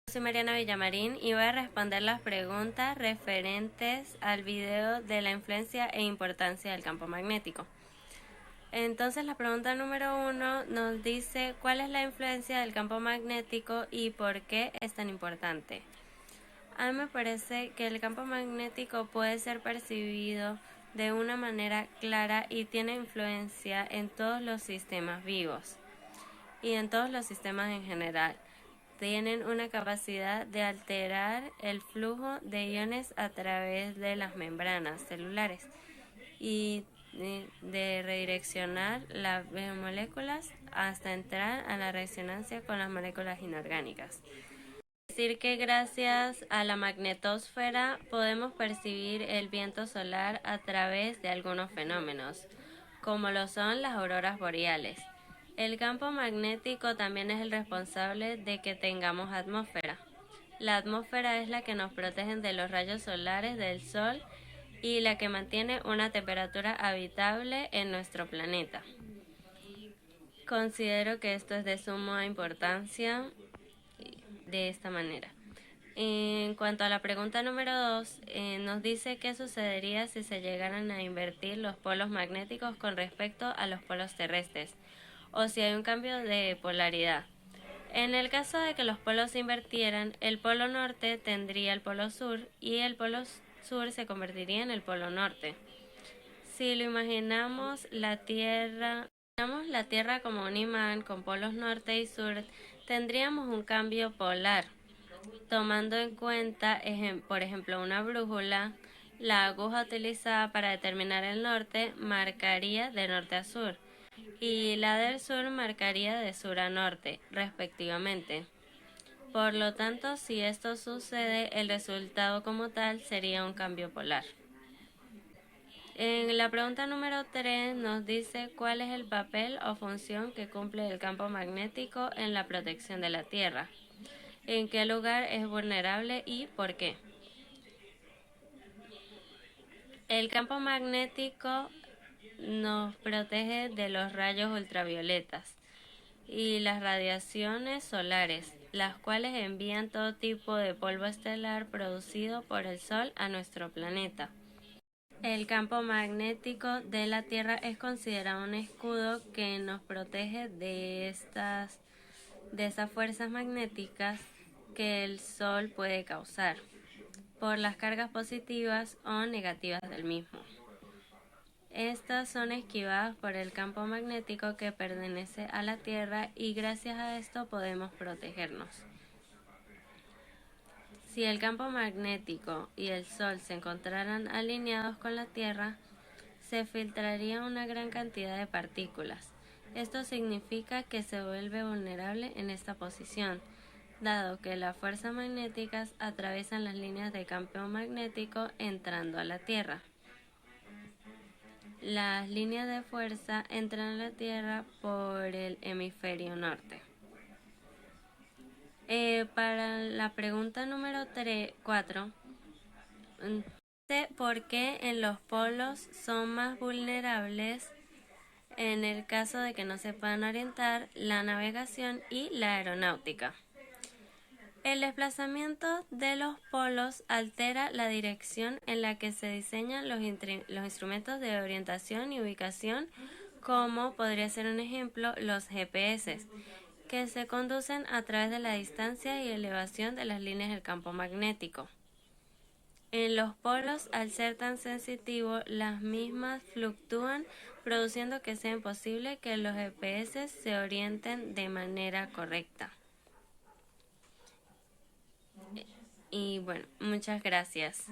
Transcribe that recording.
Soy Mariana Villamarín y voy a responder las preguntas referentes al video de la influencia e importancia del campo magnético. Entonces la pregunta número 1 nos dice ¿cuál es la influencia del campo magnético y por qué es tan importante? A mí me parece que el campo magnético puede ser percibido de una manera clara y tiene influencia en todos los sistemas vivos y en todos los sistemas en general. Tienen una capacidad de alterar el flujo de iones a través de las membranas celulares y de redireccionar las moléculas hasta entrar a la resonancia con las moléculas inorgánicas. Es decir que gracias a la magnetosfera podemos percibir el viento solar a través de algunos fenómenos, como lo son las auroras boreales. El campo magnético también es el responsable de que tengamos atmósfera. La atmósfera es la que nos protege de los rayos solares del Sol y la que mantiene una temperatura habitable en nuestro planeta. Considero que esto es de suma importancia de esta manera. En cuanto a la pregunta número 2, nos dice qué sucedería si se llegaran a invertir los polos magnéticos con respecto a los polos terrestres, o si hay un cambio de polaridad. En el caso de que los polos se invirtieran, el polo norte tendría el polo sur y el polo sur se convertiría en el polo norte. Si lo imaginamos la Tierra como un imán con polos norte y sur, tendríamos un cambio polar. Tomando en cuenta, por ejemplo, una brújula, la aguja utilizada para determinar el norte marcaría de norte a sur y la del sur marcaría de sur a norte, respectivamente. Por lo tanto, si esto sucede, el resultado como tal sería un cambio polar. En la pregunta número 3 nos dice cuál es el papel o función que cumple el campo magnético en la protección de la Tierra. ¿En qué lugar es vulnerable y por qué? El campo magnético nos protege de los rayos ultravioletas y las radiaciones solares, las cuales envían todo tipo de polvo estelar producido por el Sol a nuestro planeta. El campo magnético de la Tierra es considerado un escudo que nos protege de esas fuerzas magnéticas que el Sol puede causar por las cargas positivas o negativas del mismo. Estas son esquivadas por el campo magnético que pertenece a la Tierra y gracias a esto podemos protegernos. Si el campo magnético y el Sol se encontraran alineados con la Tierra, se filtraría una gran cantidad de partículas. Esto significa que se vuelve vulnerable en esta posición, dado que las fuerzas magnéticas atraviesan las líneas de campo magnético entrando a la Tierra. Las líneas de fuerza entran a la Tierra por el hemisferio norte. Para la pregunta número 4, ¿por qué en los polos son más vulnerables en el caso de que no se puedan orientar la navegación y la aeronáutica? El desplazamiento de los polos altera la dirección en la que se diseñan los instrumentos de orientación y ubicación, como podría ser un ejemplo los GPS, que se conducen a través de la distancia y elevación de las líneas del campo magnético. En los polos, al ser tan sensitivos, las mismas fluctúan, produciendo que sea imposible que los GPS se orienten de manera correcta. Y bueno, muchas gracias.